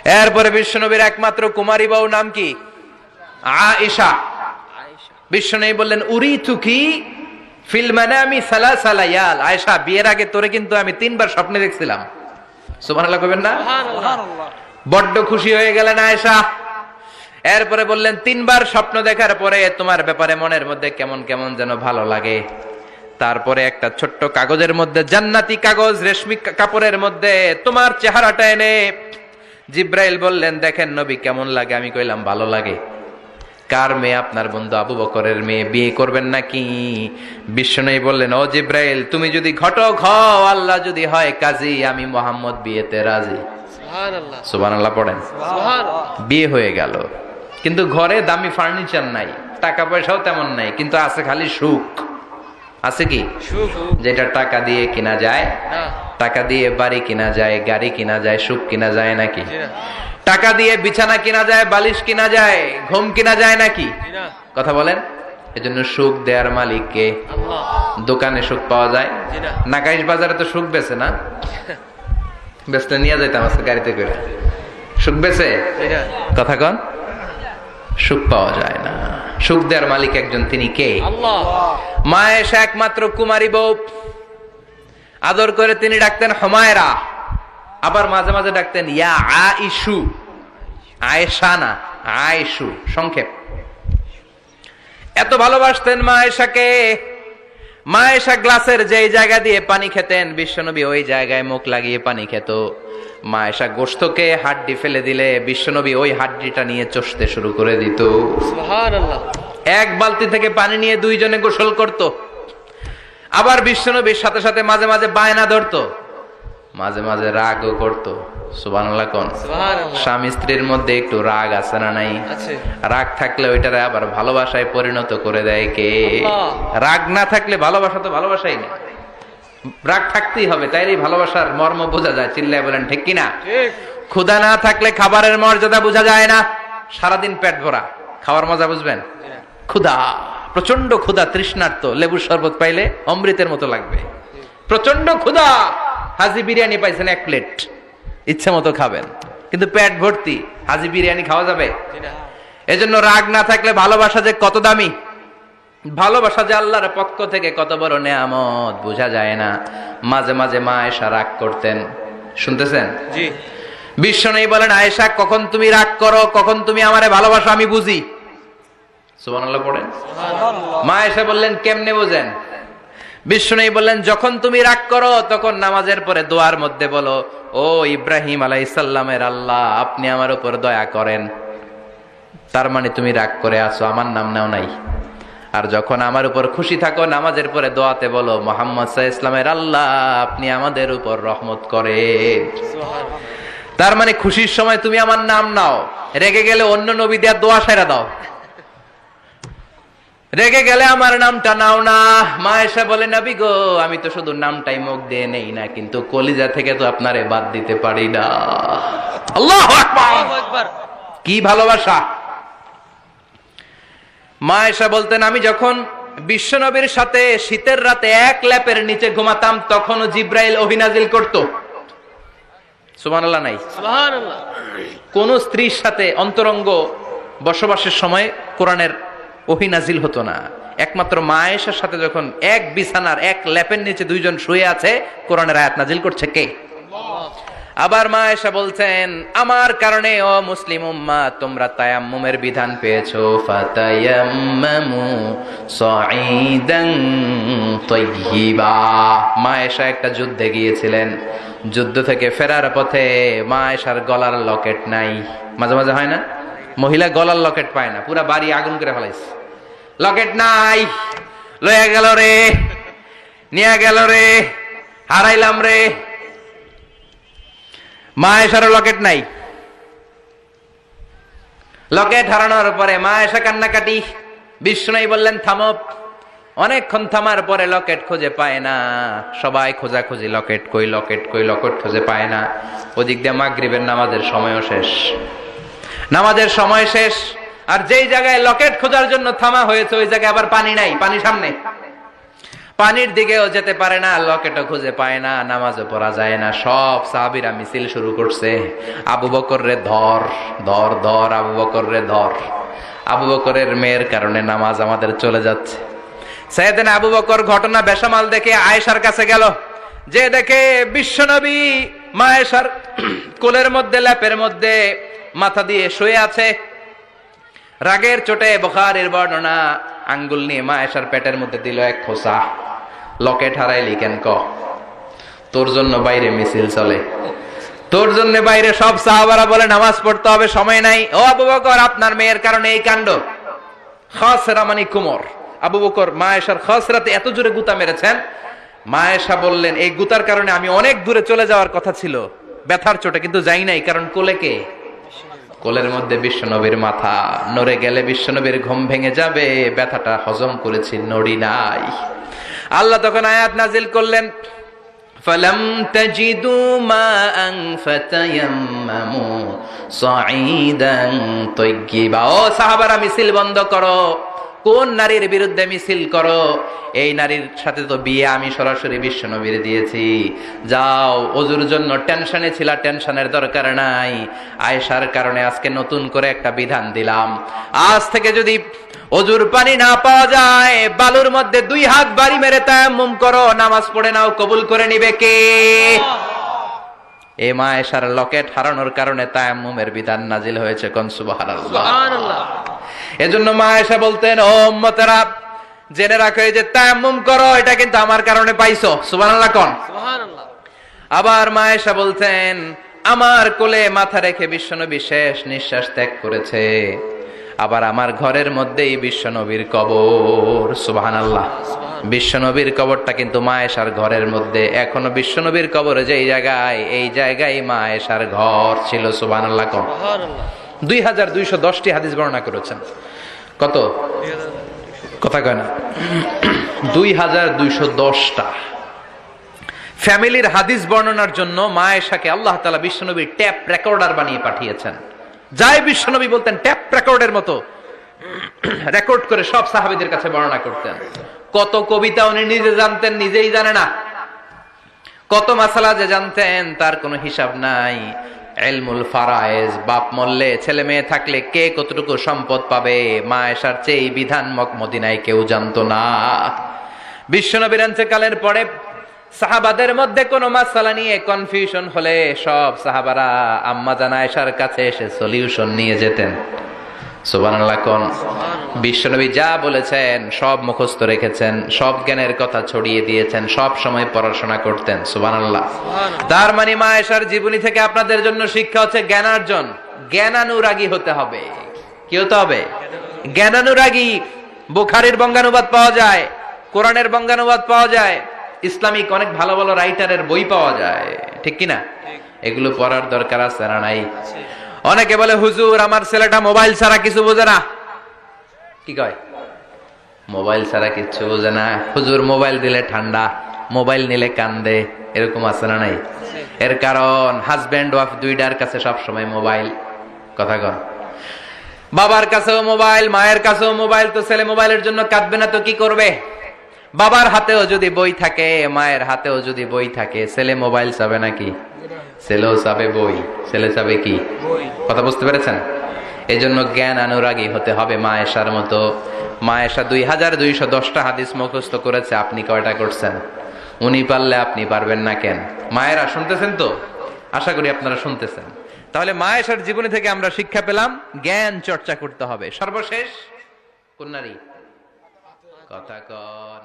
এরপরে বিশ্বনবীর একমাত্র কুমারী বউ নাম কি? আয়েশা। বিশ্বনবী বললেন উরিতুকি ফিল মানামি সালাসা লায়াল। আয়েশা, বিয়ের আগে তোরে কিন্তু আমি 3 বার স্বপ্নে দেখছিলাম। সুবহানাল্লাহ কইবেন না? সুবহানাল্লাহ। বড্ড খুশি হয়ে গেলেন আয়েশা। এরপরে বললেন 3 বার স্বপ্ন দেখার পরে তোমার ব্যাপারে মনের মধ্যে কেমন কেমন যেন ভালো লাগে। তারপরে একটা ছোট্ট কাগজের মধ্যে, জান্নাতি কাগজ, রেশমি কাপড়ের মধ্যে তোমার চেহারাটা এনে জিব্রাইল বললেন দেখেন নবী কেমন লাগে। আমি কইলাম ভালো লাগে। কার মেয়ে? আপনার বন্ধু আবু বকরের মেয়ে। বিয়ে করবেন নাকি? বিশ্বনবী বললেন ও জিব্রাইল, তুমি যদি ঘটক হও, আল্লাহ যদি হয় কাজী, আমি মুহাম্মদ বিয়েতে রাজি। সুবহানাল্লাহ। সুবহানাল্লাহ পড়েন। সুবহানাল্লাহ। বিয়ে হয়ে গেল, কিন্তু ঘরে দামি ফার্নিচার নাই, টাকা পয়সাও তেমন নাই, কিন্তু আছে খালি সুখ। আছে কি? সুখ। যেটা টাকা দিয়ে কিনা যায় না। টাকা দিয়ে বাড়ি কিনা যায়, গাড়ি কিনা যায়, সুখ কিনা যায় নাকি? টাকা দিয়ে বিছানা কিনা যায়, বালিশ কিনা যায়, ঘুম কিনা যায় নাকি? কথা বলেন। এজন্য সুখ দেয়ার মালিক কে? আল্লাহ। দোকানে সুখ পাওয়া যায়? নাকাইশ বাজারে তো সুখ বেচে না? বেচতে নিয়ে যাইতাম আজকে গাড়িতে করে। সুখ বেচে? কথা কন। সুখ পাওয়া যায় না। সুখ দেয়ার মালিক একজন, তিনি কে? আল্লাহ। মা আয়েশা একমাত্র কুমারী বউ। আদর করে তিনি ডাকতেন হুমায়রা, আবার মাঝে মাঝে ডাকতেন ইয়া আইশু। আয়েশা না, আয়েশু, সংক্ষেপ। এত ভালোবাসতেন মা আয়েশাকে। মা আয়েশা গ্লাসের যেই জায়গা দিয়ে পানি খেতেন, বিশ্বনবী ওই জায়গায় মুখ লাগিয়ে পানি খেত। মা আয়েশা গোশতকে হাড্ডি ফেলে দিলে বিশ্বনবী ওই হাড্ডিটা নিয়ে চষতে শুরু করে দিত। সুবহানাল্লাহ। এক বালতি থেকে পানি নিয়ে 2 জনে গোসল করত। আবার বিশ্বনবীর সাথে সাথে মাঝে মাঝে বায়না ধরতো, মাঝে মাঝে রাগও করতো। সুবহানাল্লাহ কোন? সুবহানাল্লাহ। স্বামী স্ত্রীর মধ্যে একটু রাগ আছে না নাই? আছে। রাগ থাকলে ওইটারে আবার ভালোবাসায় পরিণত করে দেয় কে? রাগ না থাকলে ভালোবাসা তো ভালোবাসাই না। রাগ থাকতেই হবে, তাইলেই ভালোবাসার মর্ম বোঝা যায়। চিল্লায় বলেন ঠিক কিনা? ঠিক। ক্ষুধা না থাকলে খাবারের মর্যাদা বোঝা যায় না। সারাদিন পেট ভরা, খাওয়ার মজা বুঝবেন? ক্ষুধা, প্রচন্ড ক্ষুধা, তৃষ্ণার্ত, লেবুর শরবত পাইলে অমৃতের মতো লাগবে। প্রচন্ড ক্ষুধা, হাজি বিরিয়ানি পাইছেন 1 প্লেট, ইচ্ছে মতো খাবেন, কিন্তু পেট ভর্তি, হাজি বিরিয়ানি খাওয়া যাবে? এজন্য রাগ না থাকলে ভালোবাসা যে কত দামি, ভালোবাসা যে আল্লাহর পক্ষ থেকে কত বড় নেয়ামত বোঝা যায় না। মাঝে মাঝে মা আয়েশা রাগ করতেন। শুনতেছেন? জি। বিশ্বনবী বলেন আয়েশা, কখন তুমি রাগ করো, কখন তুমি আমারে ভালোবাসো আমি বুঝি। সুবহানাল্লাহ পড়েন। সুবহানাল্লাহ। মা আয়েশা বললেন কেমনে বোঝেন? বিশ্বনবী বললেন যখন তুমি রাগ করো তখন নামাজের পরে দোয়ার মধ্যে বলো, ও ইব্রাহিম আলাইহিস সালামের আল্লাহ, আপনি আমার উপর দয়া করেন। তার মানে তুমি রাগ করে আছো, আমার নাম নাও নাই। আর যখন আমার উপর খুশি থাকো নামাজের পরে দোয়াতে বলো, মুহাম্মদ সাল্লাল্লাহু আলাইহি ওয়াসাল্লামের আল্লাহ, আপনি আমাদের উপর রহমত করেন। তার মানে খুশির সময় তুমি আমার নাম নাও, রেগে গেলে অন্য নবী দেয়া দোয়া সেরা দাও। রেগে গেলে আমার নামটা নাও না। মা আয়েশা বলে নবী গো, আমি তো শুধু নামটাই মুখ দিয়ে নেই না, কিন্তু কলিজা থেকে তো আপনারে বাদ দিতে পারি না। আল্লাহু আকবার। কি ভালোবাসা! মা আয়েশা বলতেন আমি যখন বিশ্বনবীর সাথে শীতের রাতে এক ল্যাপের নিচে ঘুমাতাম তখনও জিব্রাইল ওহী নাজিল করত। সুবহানাল্লাহ নাই? সুবহানাল্লাহ। কোন স্ত্রীর সাথে অন্তরঙ্গ বসবাসের সময় কোরআনের ওহী নাজিল হতো না। একমাত্র মা আয়েশার সাথে যখন এক বিছানার এক ল্যাপের নিচে 2 জন শুয়ে আছে, কোরআনের আয়াত নাজিল করছে কে? আল্লাহ। আবার মা আয়েশা বলছেন আমার কারণে ও মুসলিম উম্মাহ তোমরা তায়াম্মুমের বিধান পেয়েছো। ফাতায়াম্মামু সাঈদান তাইয়্যিবা। মা আয়েশা একটা যুদ্ধে গিয়েছিলেন, যুদ্ধ থেকে ফেরার পথে মা আয়েশার গলার লকেট নাই। মাঝে মাঝে হয় না, মহিলা গলার লকেট পায় না, পুরা বাড়ি আগুন করে ফেলাইছে, লকেট নাই, লয়ে গেল রে, নিয়ে গেল রে, হারাইলাম রে। মা আয়েশার লকেট নাই। লকেট হারানোর পরে মা আয়েশা কান্নাকাটি। বিশ্বনবী বললেন থামো। অনেকক্ষণ থামার পরে লকেট খুঁজে পায় না। সবাই খোঁজাখুঁজি, লকেট কই, লকেট কই, লকেট খুঁজে পায় না। ওদিক দিয়ে মাগরিবের নামাজের সময়ও শেষ, নামাজের সময় শেষ। আর যেই জায়গায় লকেট খোঁজার জন্য থামা হয়েছে ওই জায়গায় আবার পানি নাই, পানি সামনে। পানির দিকেও যেতে পারে না, লকেটও খুঁজে পায় না, নামাজও পড়া যায় না। সব সাহাবীরা মিছিল শুরু করছে, আবু বকর রে ধর ধর ধর, আবু বকর রে ধর। আবু বকরের মেয়ের কারণে নামাজ আমাদের চলে যাচ্ছে। সাইয়েদনা আবু বকর ঘটনা বেসামাল দেখে আয়েশার কাছে গেল, যে দেখে বিশ্বনবী মা আয়েশার কোলের মধ্যে, ল্যাপের মধ্যে মাথা দিয়ে শুয়ে আছে। রাগের চোটে বুখারীর বর্ণনা, আঙ্গুল নিয়ে মা আয়েশার পেটের মধ্যে দিল এক খোসা। লকেট হারাইলি কেন? তোর জন্য বাইরে মিছিল চলে, তোর জন্য বাইরে সব সাহাবারা বলে নামাজ পড়তে হবে, সময় নাই। ও আবু বকর, আপনার মেয়ের কারণে এই কাণ্ড। খাসরা মানে কুমর। আবু বকর মা আয়েশার খাসরাতে এত জোরে গুতা মেরেছেন, মা আয়েশা বললেন এই গুতার কারণে আমি অনেক দূরে চলে যাওয়ার কথা ছিল ব্যথার চোটে, কিন্তু যাই নাই। কারণ কোলে কে? কোলের মধ্যে বিশ্বনবীর মাথা, নড়ে গেলে বিশ্বনবীর ঘুম ভেঙে যাবে, ব্যথাটা হজম করেছি, নড়ি নাই। আল্লাহ তখন আয়াত নাজিল করলেন, ফালাম তাজিদু মাআন ফাতায়াম্মামু সাঈদান তাইয়্যিবা। ও সাহাবারা, মিছিল বন্ধ করো। কোন নারীর বিরুদ্ধে মিছিল করো? এই নারীর সাথে তো বিয়ে আমি সরাসরি বিশ্বনবীর দিয়েছি। যাও, ওযুর জন্য টেনশনে ছিলা, টেনশনের দরকার নাই। আয়েশার কারণে আজকে নতুন করে একটা বিধান দিলাম, আজ থেকে যদি ওযুর পানি না পাওয়া যায়, বালুর মধ্যে 2 হাত বাড়ি মেরে তায়াম্মুম করো, নামাজ পড়ে নাও, কবুল করে নিবে কে? এই মা আয়েশার লকেট হারানোর কারণে তায়াম্মুমের বিধান নাজিল হয়েছে। কোন সুবহানাল্লাহ, সুবহানাল্লাহ। এজন্য মা আয়েশা বলতেন, ও উম্মতেরা, জেনে রাখো এই যে তায়াম্মুম করো, এটা কিন্তু আমার কারণে পাইছো। সুবহানাল্লাহ কোন? সুবহানাল্লাহ। আবার মা আয়েশা বলতেন, আমার কোলে মাথা রেখে বিশ্বনবী শেষ নিঃশ্বাস ত্যাগ করেছে, আবার আমার ঘরের মধ্যেই বিশ্বনবীর কবর। সুবহানাল্লাহ। বিশ্বনবীর কবরটা কিন্তু মা আয়েশার ঘরের মধ্যে। এখনো বিশ্বনবীর কবর যেই জায়গায়, এই জায়গায় মা আয়েশার ঘর ছিল। সুবহানাল্লাহ কোন? 2210টি হাদিস বর্ণনা করেছেন। কত? কথা কয় না? 2210টা ফ্যামিলির হাদিস বর্ণনার জন্য মা আয়েশাকে আল্লাহ তাআলা বিশ্বনবীর ট্যাপ রেকর্ডার বানিয়ে পাঠিয়েছেন। যাই বিশ্বনবী বলতেন, ট্যাপ রেকর্ডের মতো রেকর্ড করে সব সাহাবীদের কাছে বর্ণনা করতেন। কত কবিতা উনি নিজে জানতেন, নিজেই জানে না। কত মাসালা যে জানতেন, তার কোনো হিসাব নাই। ইলমুল ফারায়েজ, বাপ মরলে ছেলে মেয়ে থাকলে কে কতটুকু সম্পদ পাবে, মা আয়েশার চেয়ে এই বিধান মদিনায় কেউ জানতো না। বিশ্বনবীর ইন্তেকালের পরে সাহাবাদের মধ্যে কোনো মাসালা নিয়ে কনফিউশন হলে সব সাহাবারা আম্মা জান আয়েশার কাছে এসে সলিউশন নিয়ে যেতেন। সুবহানাল্লাহ কোন? বিশ্বনবী যা বলেছেন সব মুখস্থ রেখেছেন, সব জ্ঞানের কথা ছড়িয়ে দিয়েছেন, সব সময় পড়াশোনা করতেন। সুবহানাল্লাহ। তার মানে মা আয়েশার জীবনী থেকে আপনাদের জন্য শিক্ষা হচ্ছে জ্ঞানার্জন, জ্ঞানানুরাগী হতে হবে। কি হতে হবে? জ্ঞানানুরাগী। বুখারীর বঙ্গানুবাদ পাওয়া যায়, কোরআনের বঙ্গানুবাদ পাওয়া যায়, ইসলামিক অনেক ভালো ভালো রাইটারের বই পাওয়া যায়, ঠিক কিনা? এগুলো পড়ার দরকার আছে না নাই? অনেকে বলে, হুজুর আমার ছেলেটা মোবাইল ছাড়া কিছু বোঝে না। কি কয়? মোবাইল ছাড়া কিছু বোঝে না। হুজুর মোবাইল দিলে ঠান্ডা, মোবাইল নিলে কান্দে, এরকম আছে না নাই? এর কারণ হাজব্যান্ড ওয়াইফ দুইটার কাছে সবসময় মোবাইল। কথা কন? বাবার কাছেও মোবাইল, মায়ের কাছেও মোবাইল। তো ছেলে মোবাইলের জন্য কাঁদবে না তো কি করবে? বাবার হাতেও যদি বই থাকে, মায়ের হাতেও যদি বই থাকে, ছেলে মোবাইল চাবে নাকি? ছেলেও চাবে বই, ছেলে চাবে কি? কথা বুঝতে পেরেছেন? এই জন্য জ্ঞান অনুরাগী হতে হবে মা আয়েশার মতো। মা আয়েশা 2210টা হাদিস মুখস্থ করেছে, আপনি কয়টা করছেন? উনি পারলে আপনি পারবেন না কেন? মায়েরা শুনতেছেন তো? আশা করি আপনারা শুনতেছেন। তাহলে মা আয়েশার জীবনী থেকে আমরা শিক্ষা পেলাম, জ্ঞান চর্চা করতে হবে। সর্বশেষ কোন নারী? কথা কন?